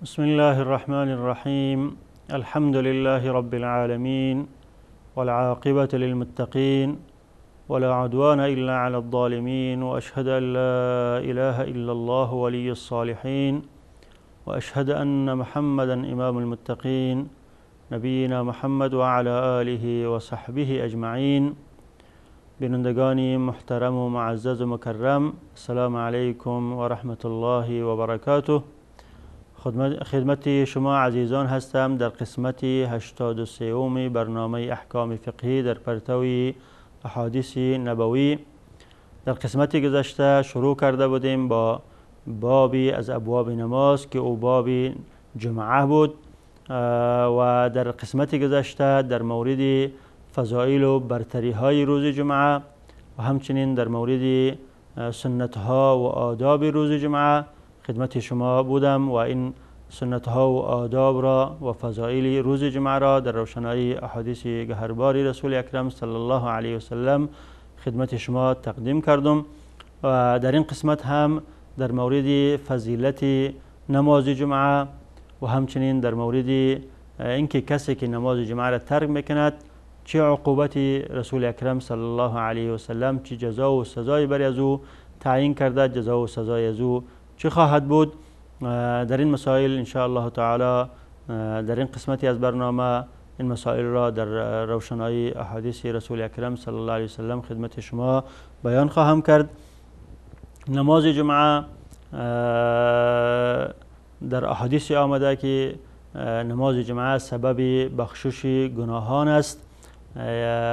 بسم الله الرحمن الرحيم. الحمد لله رب العالمين والعاقبة للمتقين ولا عدوان إلا على الظالمين، وأشهد أن لا إله إلا الله ولي الصالحين، وأشهد أن محمدا إمام المتقين نبينا محمد وعلى آله وصحبه أجمعين. بینندگان محترم و معزز و مکرم، السلام علیکم و رحمت الله و برکاته. خدمت شما عزیزان هستم در قسمت 83 برنامه احکام فقهی در پرتو احادیث نبوی. در قسمت گذشته شروع کرده بودیم با بابی از ابواب نماز که او باب جمعه بود و در قسمت گذشته در مورد فضائل و برتری های روز جمعه و همچنین در مورد سنت ها و آداب روز جمعه خدمت شما بودم و این سنت ها و آداب را و فضائل روز جمعه را در روشنایی احادیث گهربار رسول اکرم صلی الله علیه و سلم خدمت شما تقدیم کردم. و در این قسمت هم در مورد فضیلت نماز جمعه و همچنین در مورد اینکه کسی که نماز جمعه را ترک میکند چه عقوبت رسول اکرم صلی الله علیه و سلم، چه جزا و سزای بر از او تعیین کرده، جزا و سزای از او چه خواهد بود. در این مسائل ان شاء الله تعالی در این قسمتی از برنامه این مسائل را در روشنایی احادیث رسول اکرم صلی الله علیه و سلم خدمت شما بیان خواهم کرد. نماز جمعه در احادیث آمده که نماز جمعه سبب بخشش گناهان است.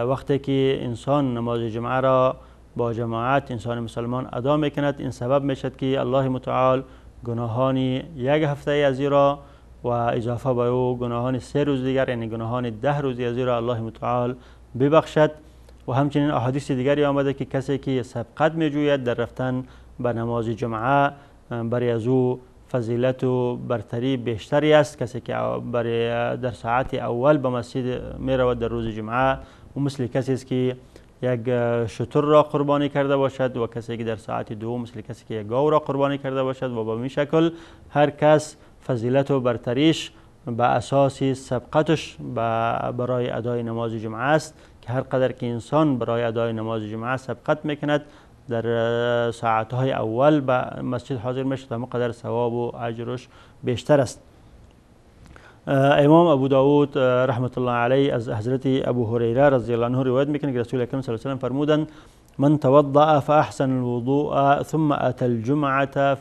وقتی که انسان نماز جمعه را با جماعت انسان مسلمان ادا میکند، این سبب میشد که الله متعال گناهان یک هفته از را و اضافه به او گناهان 3 روز دیگر یعنی گناهان 10 روز از را الله متعال ببخشد. و همچنین احادیث دیگری آمده که کسی که سبقت میجوید در رفتن به نماز جمعه برای از او فضیلت و برتری بیشتری است. کسی که در ساعت اول به مسجد می رود در روز جمعه و مثل کسی است که یک شتر را قربانی کرده باشد و کسی که در ساعت دوم مثل کسی که یک گاو را قربانی کرده باشد و به این شکل هر کس فضیلت و برتریش به اساس سبقتش برای ادای نماز جمعه است که هر قدر که انسان برای ادای نماز جمعه سبقت میکند در ساعتهای اول به مسجد حاضر میشد همه قدر ثواب و اجرش بیشتر است. امام ابو داود رحمت الله علیه از حضرت ابو هریره رضی الله عنه روایت میکنه که رسول اکرم صلی الله علیه و سلم فرمودند: من توضأ فاحسن الوضوء ثم اتى الجمعه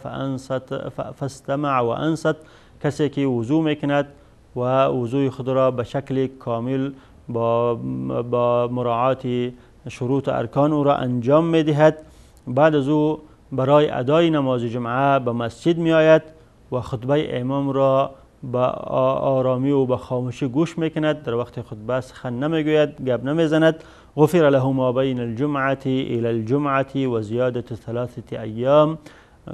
فاستمع وانصت، کسی که وضو میکند و وضوی خود را به شکل کامل با مراعات شروط ارکان او را انجام میدهد، بعد از او برای ادای نماز جمعه به مسجد می آید و خطبه امام را با آرامی و با خاموشی گوش میکند، در وقت خطبه سخن نمیگوید، گپ نمیزند. غفر له ما بین الجمعه الى الجمعه و زیادت 3 ایام،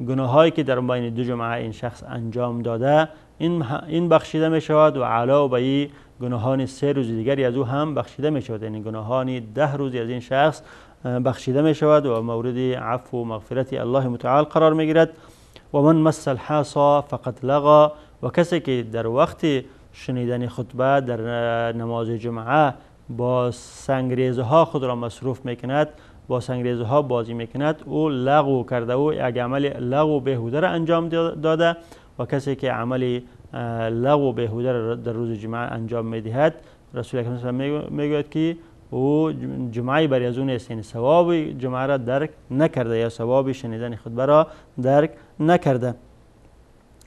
گناهایی که در بین 2 جمعه این شخص انجام داده این بخشیده می شود و علاوه بر گناهان 3 روز دیگری از او هم بخشیده می شود، یعنی گناهان 10 روزی از این شخص بخشیده می شود و مورد عفو و مغفرت الله متعال قرار می گیرد. و من مس الحصى فقد لغى، و کسی که در وقت شنیدن خطبه در نماز جمعه با سنگریزه ها خود را مصروف می کند، با سنگریزه ها بازی می کند، او لغو کرده، او یک عمل لغو بیهوده را انجام داده. و کسی که عمل لغو بیهوده را در روز جمعه انجام می دهد، رسول اکرم صلی الله علیه و سلم میگوید که او جمعه برای از اون است، یعنی ثواب جمعه را درک نکرده یا ثواب شنیدن خطبه را درک نکرده.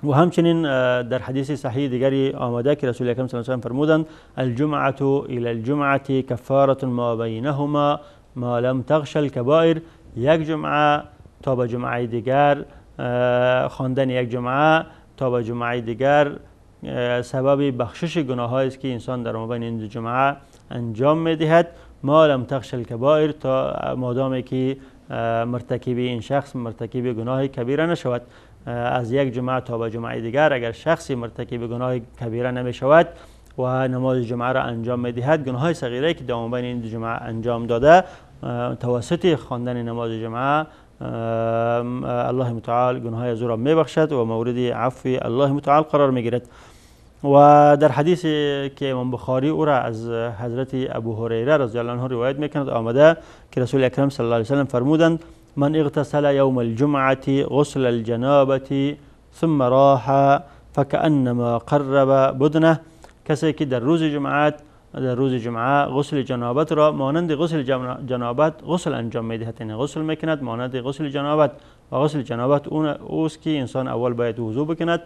و همچنین در حدیث صحیح دیگری آمده که رسول اکرم صلی الله علیه و سلم فرمودند: الجمعه الى الجمعه کفاره ما بینهما ما لم تغش الکبائر، یک جمعه تا به جمعه دیگر، خواندن یک جمعه تا به جمعه دیگر سبب بخشش گناهایی است که انسان در مابین این 2 جمعه انجام میدهد. ما لم تغش الکبائر، تا مادامی که مرتکب این شخص مرتکب گناه کبیره نشود. از یک جمعه تا به جمعه دیگر اگر شخصی مرتکب گناه کبیره نمی شود و نماز جمعه را انجام می دهد، گناه صغیره که در بین این 2 جمعه انجام داده توسط خواندن نماز جمعه الله متعال گناههای از او را میبخشد و مورد عفو الله متعال قرار میگیرد. و در حدیثی که امام بخاری او را از حضرت ابو هریره رضی الله عنه روایت میکند آمده که رسول اکرم صلی الله علیه و سلم فرمودند من اغتسل یوم الجمعه غسل الجنابه ثم راح فكأنما قرب بدنه، کسی که در روز جمعه غسل جنابت را مانند غسل جنابت غسل انجام میدهد، یعنی غسل میکند مانند غسل جنابت. و غسل جنابت اوست که انسان اول باید وضو بکند،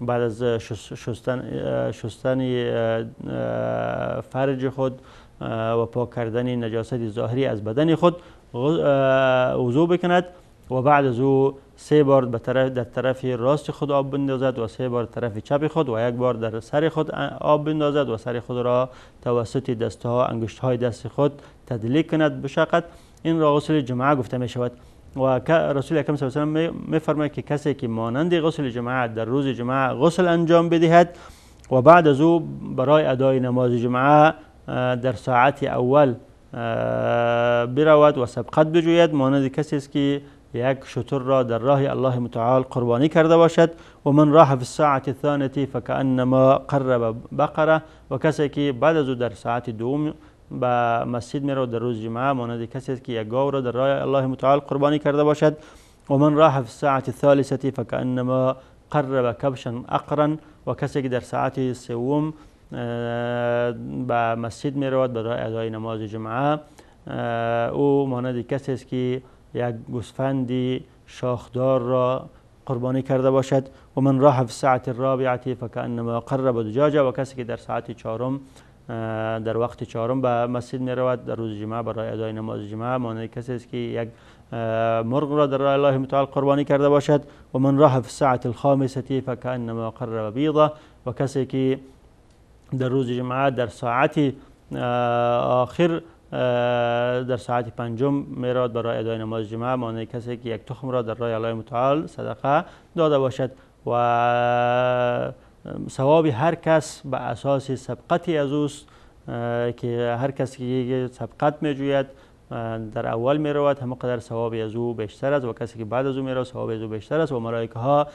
بعد از شستن فرج خود و پاک کردن نجاست ظاهری از بدن خود وضو بکند و بعد از او 3 بار در طرف راست خود آب بندازد و 3 بار طرف چپ خود و 1 بار در سر خود آب بندازد و سر خود را توسط دستها انگشتهای دست خود تدلیک کند بشقت. این را غسل جمعه گفته می شود. و رسول اکرم صلی الله علیه و سلم می فرماید که کسی که مانند غسل جمعه در روز جمعه غسل انجام بدهد و بعد از او برای ادای نماز جمعه در ساعت اول برود و سبقت بجوید، مانند کسی است که یک شتر را در راه الله متعال قربانی کرده باشد. و من راح فی الساعة الثانیة فکأنما قرب بقره، و کسی که بعد از او در ساعت دوم به مسجد می رود در روز جمعه مانند کسی است که یک گاو را در راه الله متعال قربانی کرده باشد. و من راح فی الساعة الثالثة فکأنما قرب کبشا اقرا، و کسی که در ساعت سوم به مسجد می رود برای ادای نماز جمعه او مانند کسی است که یک گوسفند شاخدار را قربانی کرده باشد. و من راح فی الساعة الرابعة فکأنما قرب دجاجه، و کسی که در ساعت چهارم در وقت چهارم به مسجد می رود در روز جمعه برای ادای نماز جمعه مانند کسی است که یک مرغ را در راه الله تعالی قربانی کرده باشد. و من راح فی الساعة الخامسة فکأنما قرب بیضه، و کسی که در روز جمعه در ساعت آخر در ساعت پنجم می رود برای ادای نماز جمعه مانند کسی که یک تخم را در راه الله متعال صدقه داده باشد. و ثواب هر کس به اساس سبقتی از اوست که هر کسی که سبقت می جوید در اول می رود همه قدر ثواب از او بیشتر است و کسی که بعد از او می رود ثواب از او بیشتر است. و ملائکه ها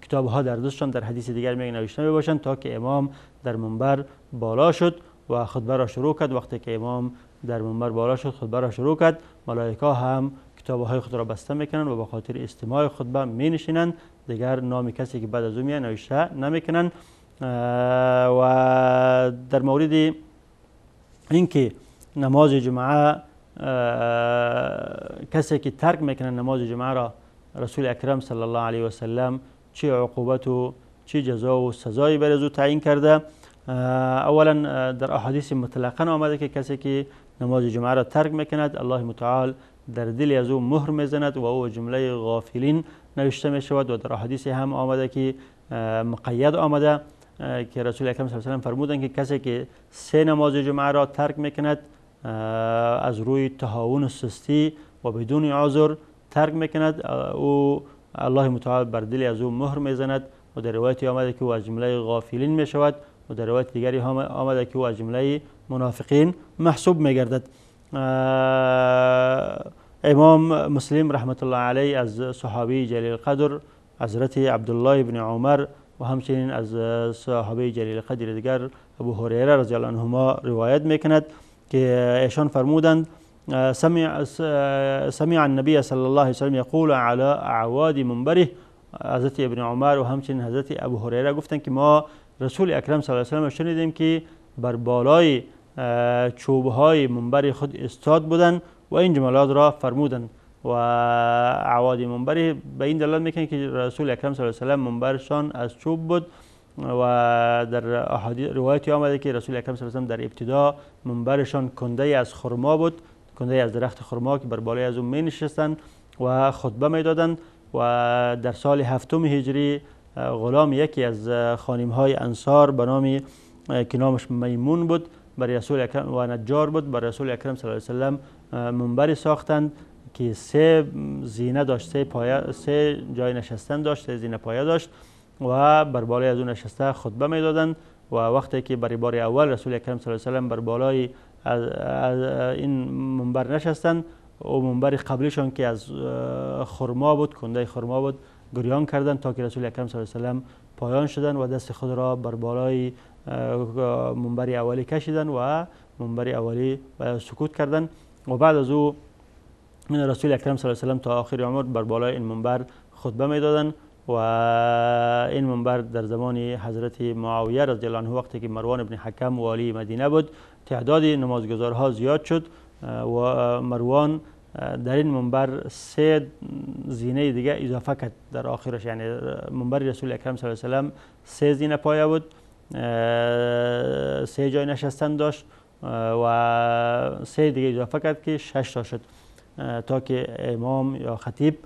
کتاب ها در دستشان در حدیث دیگر می نوشته می باشند تا که امام در منبر بالا شد و خطبه را شروع کرد. وقتی که امام در منبر بالا شد خطبه را شروع کرد، ملائکه هم کتاب‌های خود را بسته میکنند و به خاطر استماع خطبه می نشینند، دیگر نام کسی که بعد از او میاد نوشته نمیکنند. و در مورد اینکه نماز جمعه کسی که ترک میکنه نماز جمعه را رسول اکرم صلی الله علیه و سلم چه عقوبت و چه جزا و سزایی بر از او تعیین کرده. اولا در احادیث مطلقاً آمده که کسی که نماز جمعه را ترک میکند الله متعال در دل از او مهر میزند و او جمله غافلین نوشته می شود. و در احادیث هم آمده که مقید آمده که رسول اکرم صلی الله علیه و سلم فرمودند که کسی که 3 نماز جمعه را ترک میکند از روی تهاون و سستی و بدون عذر ترک میکند، او الله متعال بر دل از او مهر میزند و در روایت آمده که او از جمله غافلین می شود و در روایت دیگری آمده که او از جمله منافقین محسوب می گردد. امام مسلم رحمت الله علیه از صحابی جلیل القدر حضرت عبدالله بن عمر و همچنین از صحابی جلیل القدر دیگر ابو هریره رضی الله عنهما روایت میکند که ایشان فرمودند سمع النبی صلی الله علیه وسلم یقول علی اعواد منبره. حضرت ابن عمر و همچنین حضرت ابو هریره گفتند که ما رسول اکرم صلی الله علیه و سلم شنیدیم که بر بالای چوبهای منبر خود استاد بودند و این جملات را فرمودند. و اعواد منبر به این دلالت میکنه که رسول اکرم صلی الله علیه و سلم منبرشان از چوب بود و در احادیث روایتی آمده که رسول اکرم صلی الله علیه و سلم در ابتدا منبرشان کنده از خرما بود، کنده از درخت خرما که بر بالای از اون می نشستند و خطبه می دادند. و در سال 7 هجری غلام یکی از خانم‌های انصار به نام که نامش میمون بود برای رسول اکرم و نجار بود برای رسول اکرم صلی الله علیه و سلم منبری ساختند که 3 زینه داشت، 3 جای نشستن داشت، 3 زینه پایه داشت و بر بالای از اون نشسته خطبه میدادند. و وقتی که برای بار اول رسول اکرم صلی الله علیه و سلم بر بالای این منبر نشستند او منبر قبلیشان که از خرما بود، کنده خرما بود، گریان کردند تا که رسول اکرم صلی الله علیه و سلم پایان شدند و دست خود را بر بالای منبر اولی کشیدند و منبر اولی سکوت کردند و بعد از او رسول اکرم صلی الله علیه و سلم تا آخر عمر بر بالای این منبر خطبه میدادند و این منبر در زمان حضرت معاویه رضی الله عنه وقتی که مروان ابن حکم والی مدینه بود تعداد نمازگزارها زیاد شد و مروان در این منبر 3 زینه دیگه اضافه کرد در آخرش، یعنی منبر رسول اکرم صلی الله علیه و سلم 3 زینه پایه بود، 3 جای نشستن داشت و 3 دیگه اضافه کرد که 6 تا شد تا که امام یا خطیب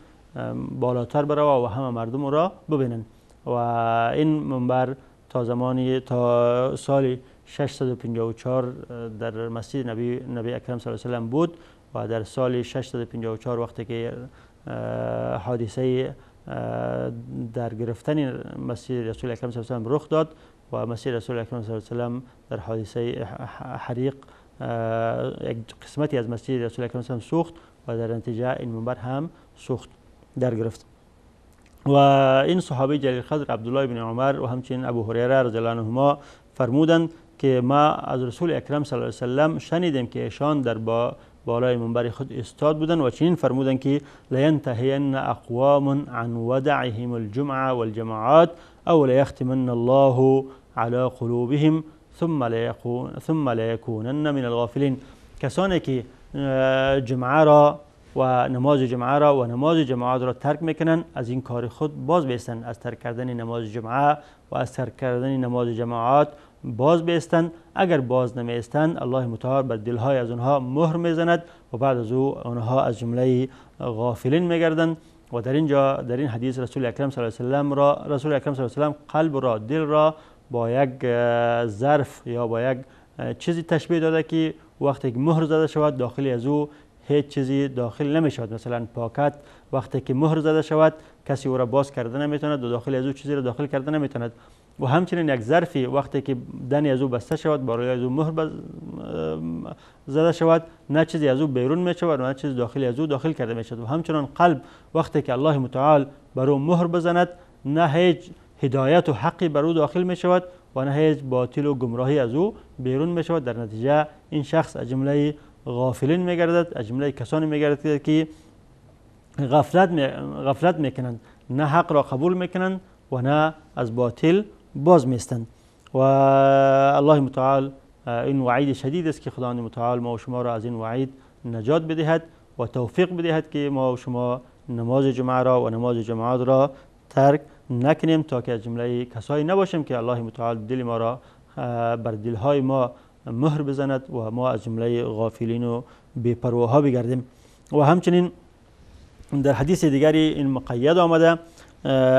بالاتر بروه و همه مردم را ببینن و این منبر تا سال 654 در مسجد نبی اکرم صلی الله علیه و سلم بود و در سال 654 وقتی که حادثه در گرفتن مسجد رسول اکرم صلی الله علیه و سلم رخ داد و مسجد رسول اکرم صلی الله علیه و سلم در حادثه حریق یک قسمتی از مسجد رسول اکرم صلی الله علیه و سلم سوخت و در نتیجه این منبر هم سوخت در گرفت. و این صحابی جلیل قدر عبدالله بن عمر و همچنین ابو هریره رضی الله عنهما فرمودند که ما از رسول اکرم صلی الله علیه و سلم شنیدیم که ایشان در بالای منبر خود استاد بودند و چنین فرمودند که لینتهین اقوام عن ودعهم الجمعه والجماعات او لیختمن الله على قلوبهم ثم لیکونن من الغافلین. کسانی که جمعه را و نماز جمعه را و نماز جماعت را ترک میکنن از این کار خود باز بیستند، از ترک کردن نماز جمعه و از ترک کردن نماز جماعت باز بیستند. اگر باز نمیستند الله متعال بر دلهای از آنها مهر میزند و بعد از او آنها از جمله غافلین میگردند. و در این حدیث رسول اکرم صلی الله علیه و سلم قلب را، دل را با یک ظرف یا با یک چیزی تشبیه داده که وقتی که مهر زده شود داخلی از او هیچ چیزی داخل نمی شود. مثلا پاکت وقتی که مهر زده شود کسی او را باز کرده نمیتواند و داخل از او چیزی را داخل کرده نمیتواند. و همچنین یک ظرفی وقتی که دنی از او بسته شود برای از او مهر زده شود نه چیزی از او بیرون می شود و نه چیزی داخل از او داخل کرده می شود. و همچنین قلب وقتی که الله متعال بر او مهر بزند نه هیچ هدایت و حقی بر او داخل می شود و نه هیچ باطل و گمراهی از او بیرون می شود. در نتیجه این شخص از جمله غافلین میگردد، از جمله کسانی میگردد که غفلت میکنند، نه حق را قبول میکنند و نه از باطل باز میستند. و الله متعال این وعید شدید است که خداوند متعال ما و شما را از این وعید نجات بدهد و توفیق بدهد که ما و شما نماز جمعه را و نماز جماعت را ترک نکنیم تا که از جمله کسایی نباشیم که الله متعال دل ما را بر دلهای ما مهر بزند و ما از جمله غافلین و بی‌پرواها بگردیم. و همچنین در حدیث دیگری این مقید آمده،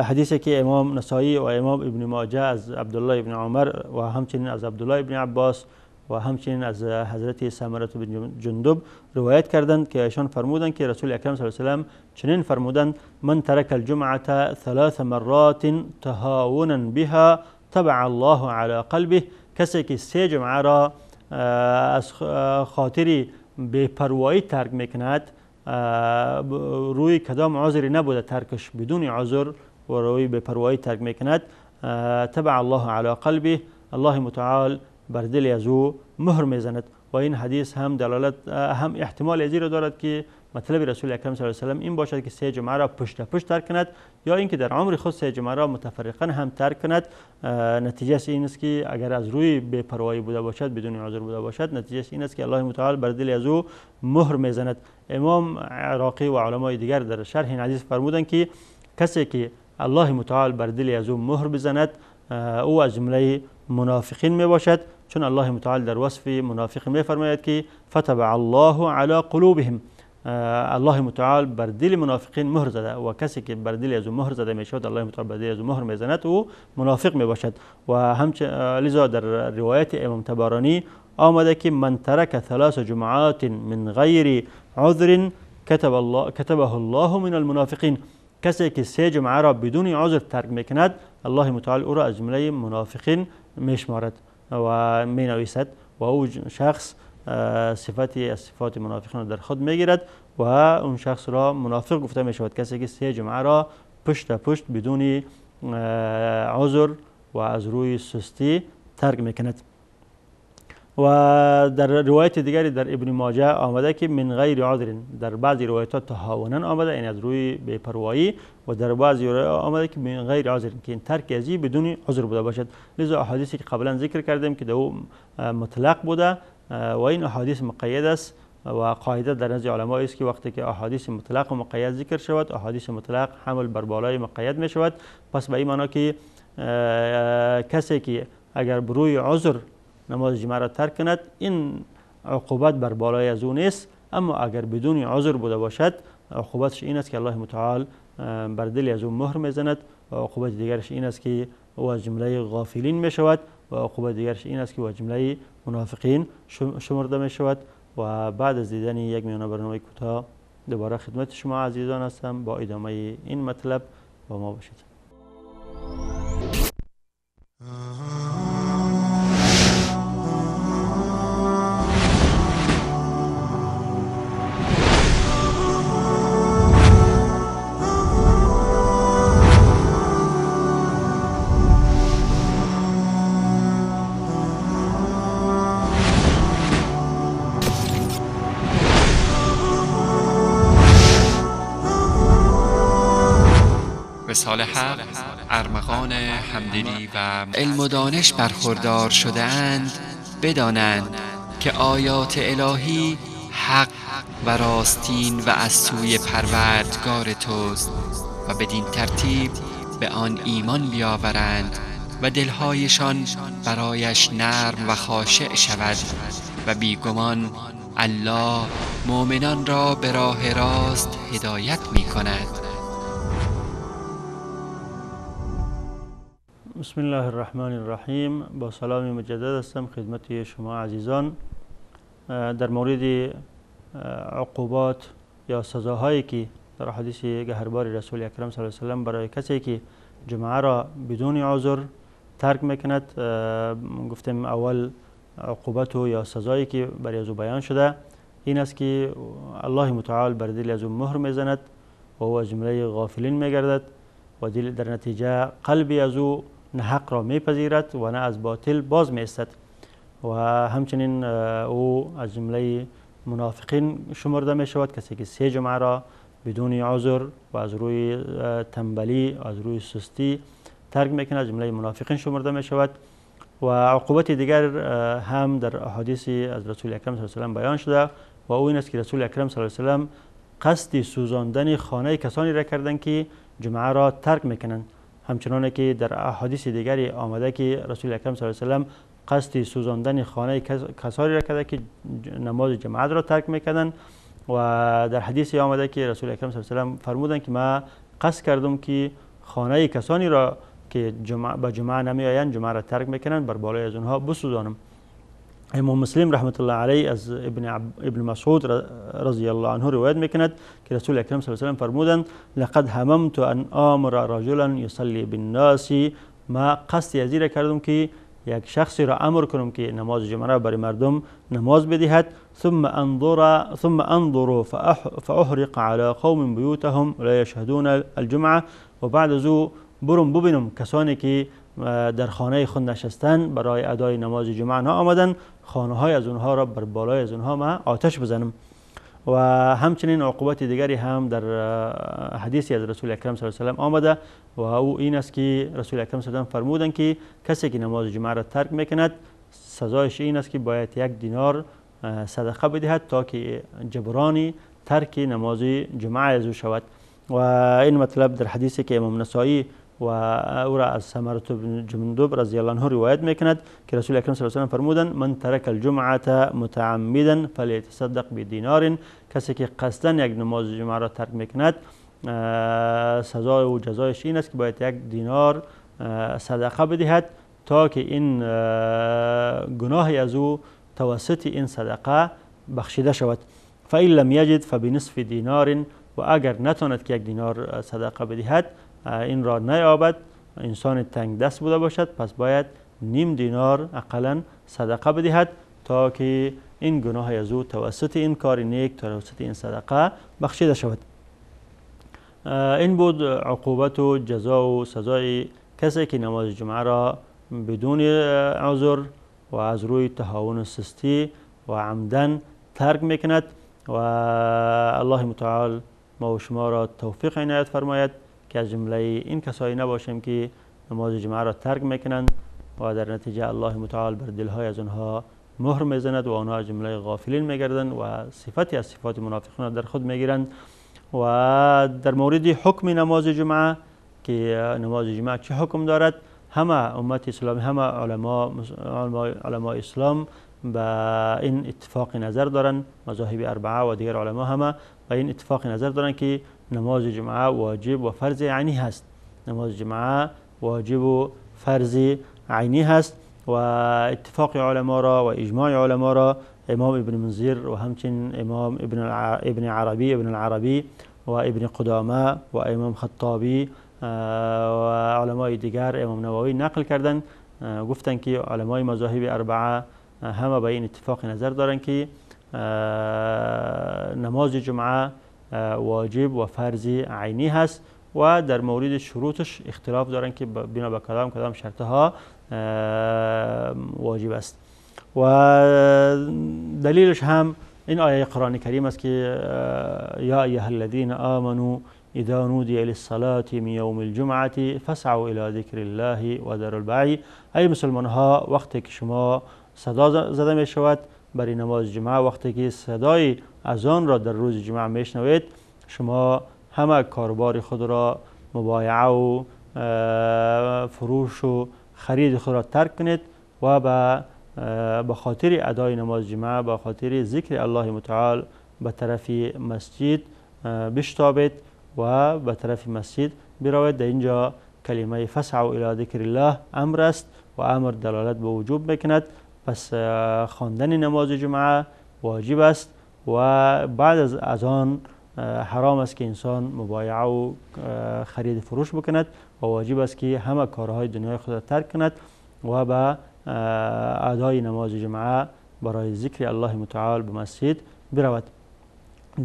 حدیثی که امام نسائی و امام ابن ماجه از عبدالله ابن عمر و همچنین از عبدالله ابن عباس و همچنین از حضرت سمره بن جندب روایت کردند که ایشان فرمودند که رسول اکرم صلی الله علیه و سلم چنین فرمودند من ترک الجمعه 3 مرات تهاونا بها طبع الله على قلبه. کسی که 3 جمعه را از خاطر بی‌پروایی ترک میکند روی کدام عذری نبوده ترکش بدون عذر و روی بی‌پروایی ترک میکند طبع الله على قلبه، الله متعال بر دل از او مهر میزند. و این حدیث هم احتمال ازی را دارد که مطلب رسول اکرم صلی الله علیه و سلم این باشد که 3 جمعه را پشت پشت ترک کند یا اینکه در عمر خود 3 جمعه را متفرقا هم ترک کند. نتیجه این است که اگر از روی بی‌پروایی بوده باشد بدون عذر بوده باشد نتیجه این است که الله متعال بر دل از او مهر میزند. امام عراقی و علمای دیگر در شرح این حدیث فرمودند که کسی که الله متعال بر دل از او مهر بزند او از جمله منافقین می باشد، چون الله متعال در وصف منافق می فرماید که فتبع الله علی قلوبهم، الله متعال بر دل منافقین مهر زده و کسی که بر دل از او مهر زده می شود الله متعال بر دل از او مهر می زند او منافق می باشد. و لذا در روایت امام طبرانی آمده که من ترک 3 جمعات من غیر عذر کتبه الله من المنافقین، کسی که 3 جمعه را بدون عذر ترک میکند الله متعال او را از جمله منافقین میشمارد و مینویسد و او شخص صفتی از صفات منافقین را در خود میگیرد و و اون شخص را منافق گفته می شود، کسی که 3 جمعه را پشت پشت بدون عذر و از روی سستی ترک میکند. و در روایت دیگری در ابن ماجه آمده که من غیر عذر، در بعضی روایات تهاونا آمده این از روی بی‌پروایی، و در بعضی روایات آمده که من غیر عذر که این ترک ازی بدون عذر بوده باشد. لذا احادیثی که قبلا ذکر کردیم که دو مطلق بوده و این احادیث مقید است و قاعده در نزد علما است که وقتی که احادیث مطلق و مقید ذکر شود، احادیث مطلق حمل بر بالای مقید می شود. پس به این معنی که کسی که اگر بروی عذر نماز جمعه را ترک کند این عقوبت بر بالای از او نیست، اما اگر بدون عذر بوده باشد عقوبتش این است که الله متعال بر دل از او مهر میزند، و عقوبت دیگرش این است که او از جمله غافلین می شود، و عقوبت دیگرش این است که او از جمله منافقین شمرده می شود. و بعد از دیدن یک میانه برنامه کوتاه دوباره خدمت شما عزیزان هستم با ادامه این مطلب با ما باشید. وصال حق، ارمغان همدلی و علم و دانش برخوردار شده اند بدانند که آیات الهی حق و راستین و از سوی پروردگار توست و بدین ترتیب به آن ایمان بیاورند و دلهایشان برایش نرم و خاشع شود و بیگمان الله مؤمنان را به راه راست هدایت می کند. بسم الله الرحمن الرحیم. با سلام مجدد هستم خدمت شما عزیزان. در مورد عقوبات یا سزاهایی که در حدیث گهربار رسول اکرم صلی الله علیه و سلم برای کسی که جمعه را بدون عذر ترک میکند، گفتیم اول عقوبت یا سزایی که برای از او بیان شده این است که الله متعال بر دل از او مهر میزند و او از جمله غافلین میگردد و در نتیجه قلبی از او نه حق را میپذیرد و نه از باطل باز میستد، و همچنین او از جمله منافقین شمرده می شود، کسی که 3 جمعه را بدون عذر و از روی تنبلی از روی سستی ترک میکند، از جمله منافقین شمرده می شود. و عقوبت دیگر هم در احادیث از رسول اکرم صلی الله علیه و بیان شده و او این است که رسول اکرم صلی الله علیه و قصد سوزاندن خانه کسانی را کردند که جمعه را ترک میکنند، همچنان که در احادیث دیگری آمده که رسول اکرم صلی الله علیه و قصد سوزاندن خانه کسانی را کرده که نماز جماعت را ترک میکردند. و در حدیثی آمده که رسول اکرم صلی الله علیه و فرمودند که ما قصد کردم که خانه کسانی را که به جمعه نمی آیند جمعه را ترک میکنند بر بالای از اونها بسوزانم. امام مسلم رحمت الله علیه از ابن مسعود رضی الله عنه روایت میکند که رسول اکرم صلی الله علیه و فرمودند لقد هممت ان آمر رجلا یصلی بالناس، ما قصد از این کردم که یک شخصی را امر کنم که نماز جمعه را برای مردم نماز بدهد، ثم انظر فاحرق على قوم بیوتهم لا یشهدون الجمعه، و بعد از او برم ببینم کسانی که در خانه خود نشستن برای ادای نماز جمعه آمدن، خانه های از اونها را بر بالای از اونها ما آتش بزنم. و همچنین عقوبت دیگری هم در حدیثی از رسول اکرم صلی الله علیه و آمده و او این است که رسول اکرم صلی الله علیه و فرمودند که کسی که نماز جمعه را ترک میکند سزایش این است که باید 1 دینار صدقه بدهد تا که جبرانی ترک نماز جمعه از او شود. و این مطلب در حدیثی که امام نسائی و او را از سمره بن جندب رضی الله عنه روایت میکند که رسول اکرم صلی الله علیه و فرمودند من ترک الجمعه متعمدا فلیتصدق بدینار، کسی که قصدا یک نماز جمعه را ترک میکند سزای و جزایش این است که باید 1 دینار صدقه بدهد تا که این گناهی از او توسط این صدقه بخشیده شود. فإن لم یجد فبنصف دینار، و اگر نتواند که 1 دینار صدقه بدهد این را نیابد، انسان تنگ دست بوده باشد، پس باید نیم دینار اقلا صدقه بدهد تا که این گناه از او توسط این کار نیک، توسط این صدقه بخشیده شود. این بود عقوبت و جزا و سزای کسی که نماز جمعه را بدون عذر و از روی تهاون و سستی و عمدن ترک میکند و الله متعال ما و شما را توفیق عنایت فرماید که از جمله این کسایی نباشیم که نماز جمعه را ترک میکنند و در نتیجه الله متعال بر دلهای از آنها مهر میزند و آنها از جمله غافلین میگردند و صفتی از صفات منافقین را در خود میگیرند. و در مورد حکم نماز جمعه که نماز جمعه چه حکم دارد، همه امت اسلامی، همه علماء اسلام به این اتفاق نظر دارند، مذاهب اربعه و دیگر علما همه به این اتفاق نظر دارند که نماز جمعه واجب و فرض عینی هست. نماز جمعه واجب و فرض عینی هست و اتفاق علما را و اجماع علما را امام ابن منذر و همچنین امام ابن العربی و ابن قدامه و امام خطابی و علمای دیگر، امام نووی نقل کردند، گفتند که علمای مذاهب اربعه همه به این اتفاق نظر دارند که نماز جمعه واجب و فرض عینی هست و در مورد شروطش اختلاف دارند که بنا به کدام شرطها واجب است. و دلیلش هم این آیه قرآن کریم است که یا ایها الذین آمنوا اذا نودی للصلاة من یوم الجمعة فاسعوا الی ذکر الله و ذروا البیع. ای مسلمان ها، وقتی که شما صدا زده می شود برای نماز جمعه، وقتی که صدای اذان را در روز جمعه میشنوید، شما همه کاروبار خود را، مبایعه و فروش و خرید خود را ترک کنید و به خاطر ادای نماز جمعه، به خاطر ذکر الله متعال به طرف مسجد بشتابید و به طرف مسجد بروید. در اینجا کلمه فسعوا الی ذکر الله امر است و امر دلالت به وجوب میکند، پس خواندن نماز جمعه واجب است و بعد از اذان حرام است که انسان مبایعه و خرید فروش بکند و واجب است که همه کارهای دنیای خود را ترک کند و به ادای نماز جمعه برای ذکر الله متعال به مسجد برود.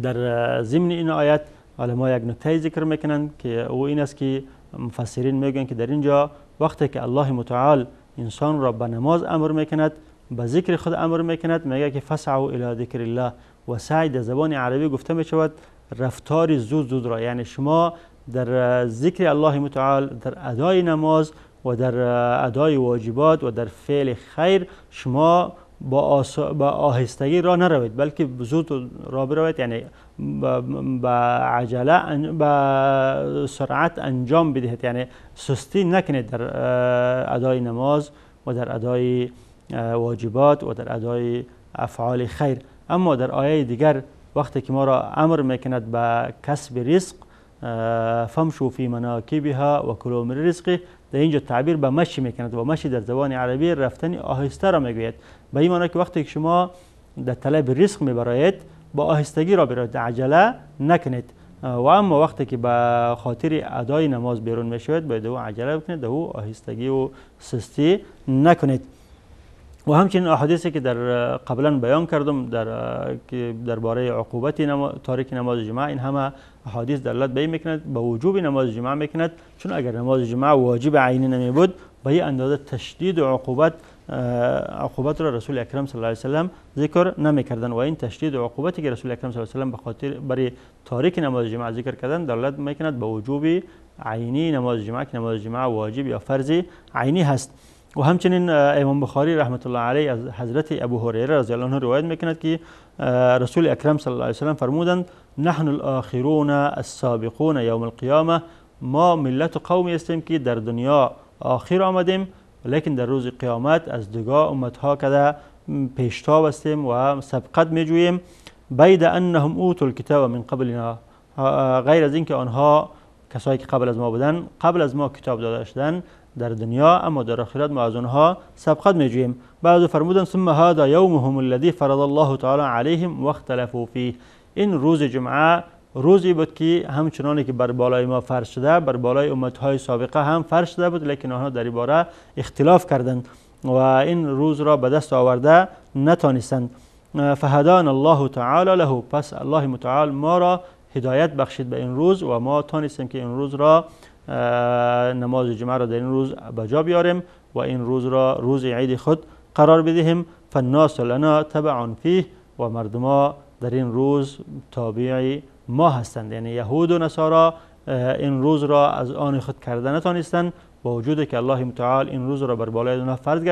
در ضمن این آیت علما یک نکته ذکر میکنند که او این است که مفسرین میگن که در اینجا وقتی که الله متعال انسان را به نماز امر میکند، به ذکر خود امر میکند، میگه که فسعوا الی ذکر الله و سعی در زبان عربی گفته میشود رفتار زود را، یعنی شما در ذکر الله متعال، در ادای نماز و در ادای واجبات و در فعل خیر شما با آهستگی را نروید، بلکه زود را بروید، یعنی با عجله با سرعت انجام بدهید، یعنی سستی نکنید در ادای نماز و در ادای واجبات و در ادای افعال خیر. اما در آیه دیگر وقتی که ما را امر میکند به کسب رزق، فمشوا فی مناکبها و کلوا من رزقه، در اینجا تعبیر به مشی میکند و مشی در زبان عربی رفتن آهسته را میگوید. به این معنی که وقتی که شما در طلب رزق میبرید با آهستگی را برید، عجله نکنید. و اما وقتی که به خاطر ادای نماز بیرون میشوید باید او عجله بکنید، او آهستگی و سستی نکنید. و همچنین احادیثی که در قبلا بیان کردم درباره عقوبت تارک نماز جمعه، این همه احادیث دلالت به این میکند به وجوب نماز جمعه میکند، چون اگر نماز جمعه واجب عینی نمی بود به این اندازه تشدید و عقوبت را رسول اکرم صلی الله علیه و سلم ذکر نمیکردند. و این تشدید و عقوبتی که رسول اکرم صلی الله علیه و سلم به خاطر برای تارک نماز جمعه ذکر کردن دلالت میکند به وجوب عینی نماز جمعه، که نماز جمعه واجب یا فرض عینی هست. و همچنین امام بخاری رحمت الله علیه از حضرت ابو هریره رضی الله عنه روایت میکند که رسول اکرم صلی الله علیه و سلم فرمودند نحن الاخرون السابقون یوم القیامه، ما ملت و قومی هستیم که در دنیا آخر آمدیم، لیکن در روز قیامت از دیگر امتها کده پیشتاب هستیم و سبقت میجوییم. بید انهم اوتوا الکتاب من قبلنا، غیر از اینکه آنها کسایی که قبل از ما بودن، قبل از ما کتاب داده شدن در دنیا، اما در آخرت ما از آنها سبقت میجوییم. بعد فرمودن ثم هذا یومهم الذی فرض الله تعالی علیهم واختلفوا فیه، این روز جمعه روزی بود که همچنانی که بر بالای ما فرض شده بر بالای امتهای سابقه هم فرض شده بود، لیکن آنها در این باره اختلاف کردند و این روز را به دست آورده نتانستند. فهدانا الله تعالی له، پس الله متعال ما را هدایت بخشید به این روز و ما تانستیم که این روز را نماز جمعه را در این روز بجا بیاریم و این روز را روز عید خود قرار بدهیم. فالناس لنا تبع فیه، و مردما در این روز تابع ما هستند، یعنی یهود و نصارا این روز را از آن خود کرده نتانستند، با وجودی که الله متعال این روز را بر بالای آنها فرض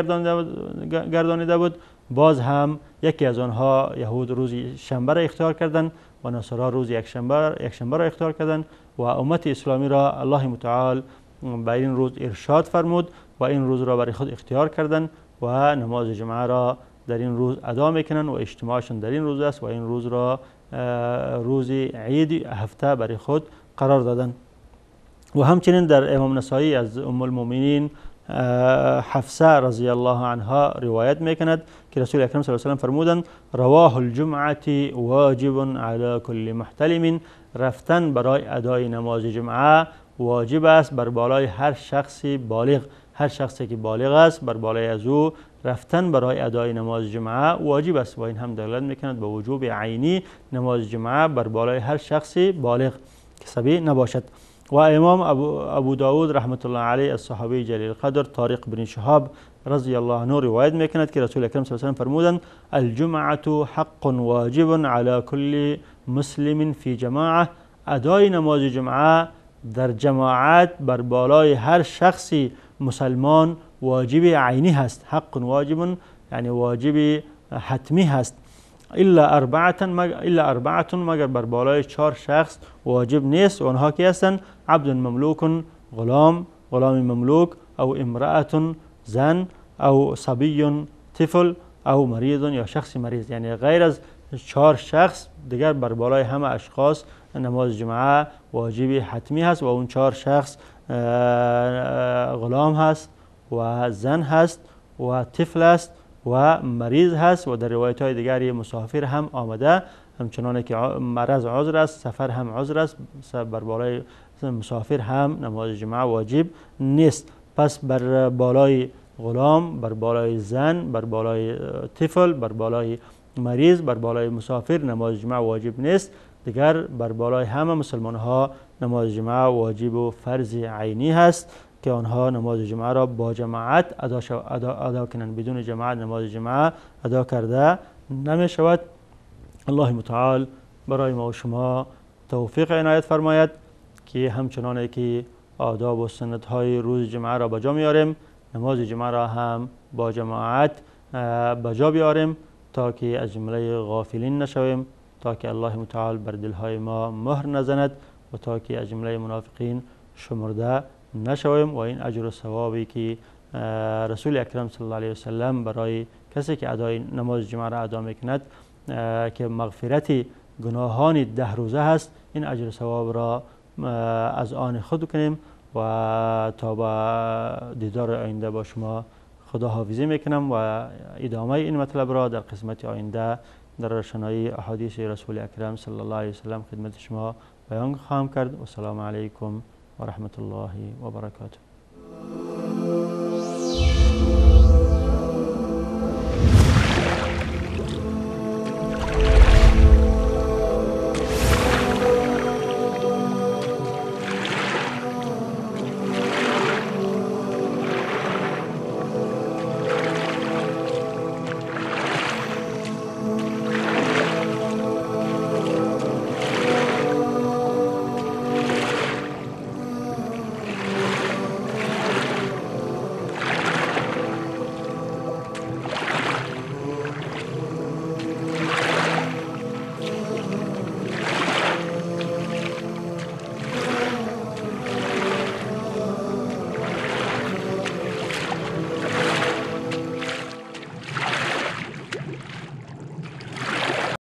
گردانیده بود. باز هم یکی از آنها یهود روز شنبه را اختیار کردند و نصارا روز یکشنبه را اختیار کردند و امت اسلامی را الله متعال به این روز ارشاد فرمود و این روز را برای خود اختیار کردند و نماز جمعه را در این روز ادا میکنند و اجتماعشون در این روز است و این روز را روز عید هفته برای خود قرار دادند. و همچنین در امام نسائی از ام المؤمنین حفصه رضی الله عنها روایت میکند که رسول اکرم صلی الله علیه و سلم فرمودند رواه الجمعه واجب علی کل محتلم، رفتن برای ادای نماز جمعه واجب است بر بالای هر شخصی بالغ. هر شخصی که بالغ است بر بالای از او رفتن برای ادای نماز جمعه واجب است و این هم دلالت میکند به وجوب عینی نماز جمعه بر بالای هر شخصی بالغ که صبی نباشد. و امام ابو داود رحمت الله علیه از صحابی جلیل القدر طارق بن شهاب رضی الله عنه روایت میکند که رسول اکرم صلی الله علیه و سلم فرمودند الجمعه حق واجب علی کل مسلم فی جماعه، ادای نماز جمعه در جماعت بر بالای هر شخصی مسلمان واجب عینی هست. حق واجب یعنی واجب حتمی هست. الا اربعه مگر بر بالای 4 شخص واجب نیست و آنها کی هستند؟ عبد مملوک، غلام مملوک، او امرأة زن، او صبی طفل، او مریض یا شخص مریض. یعنی غیر از 4 شخص دیگر بر بالای همه اشخاص نماز جمعه واجب حتمی هست و اون 4 شخص غلام هست و زن هست و طفل است و مریض هست و در روایت های دیگری مسافر هم آمده، همچنانه که مرض عذر است، سفر هم عذر است، بر بالای مسافر هم نماز جمعه واجب نیست. پس بر بالای غلام، بر بالای زن، بر بالای طفل، بر بالای مریض، بر بالای مسافر نماز جمعه واجب نیست. دیگر بر بالای همه مسلمان ها نماز جمعه واجب و فرض عینی هست که آنها نماز جمعه را با جماعت ادا کنند. بدون جماعت نماز جمعه ادا کرده نمی شود. الله متعال برای ما و شما توفیق عنایت فرماید که همچنانه که آداب و سنت های روز جمعه را بجا میاریم، نماز جمعه را هم با جماعت بجا بیاریم تا که از جمله غافلین نشویم، تا که الله متعال بر دلهای ما مهر نزند و تا که از جمله منافقین شمرده نشویم و این اجر و ثوابی که رسول اکرم صلی الله علیه و سلم برای کسی که ادای نماز جمعه را ادا میکند که مغفرت گناهان 10 روزه هست، این اجر و ثواب را از آن خود کنیم و تا با دیدار آینده با شما خدا حافظی میکنم و ادامه این مطلب را در قسمت آینده در روشنایی احادیث رسول اکرم صلی الله علیه و سلم خدمت شما بیان خواهم کرد. و السلام علیکم و رحمت الله و برکاته.